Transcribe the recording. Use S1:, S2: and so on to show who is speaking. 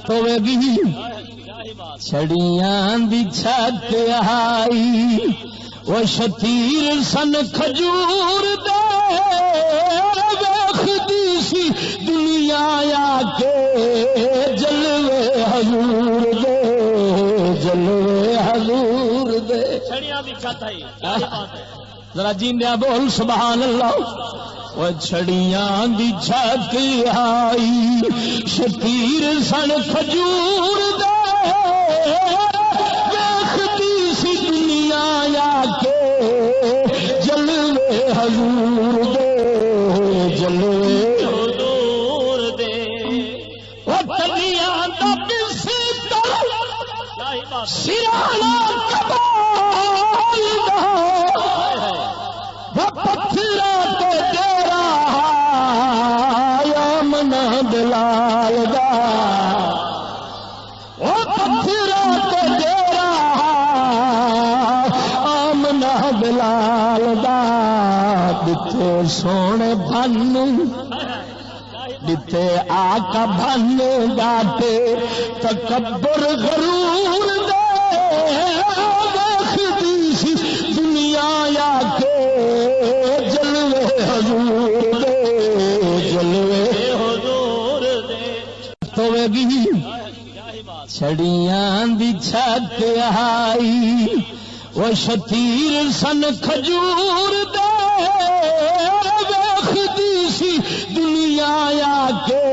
S1: ہوے گی چھڑیاں دی چھت آئی وہ شتیر سن کھجور دے ویکھدی سی دنیا آ کے جلوے حضور دے جلوے حضور دے
S2: چھڑیاں دی چھت آئی
S1: ذرا جیندیاں بول سبحان اللہ وہ چھڑیاں دی چھت آئی شتیر سن کھجور دے ویکھدی سی دنیا آ کے جلوے حضور دے جلوے
S2: حضور دے
S1: وہ تلیاں دا بستر سرانا کبال دا وہ پتھراں تے ڈیرا آمنا بلال دا وہ پتھراں تے ڈیرا آمنا بلال دا دتے سونے بھن دتے آقا بھن گاتے تکبر غرور دے ویکھدی سی دنیا آ کے جلوے حضور دے جلوے
S2: حضور دے
S1: ہوے گی چھڑیاں دی چھت آئی وہ شتیر سن کھجور دے ویکھدی سی دنیا آ کے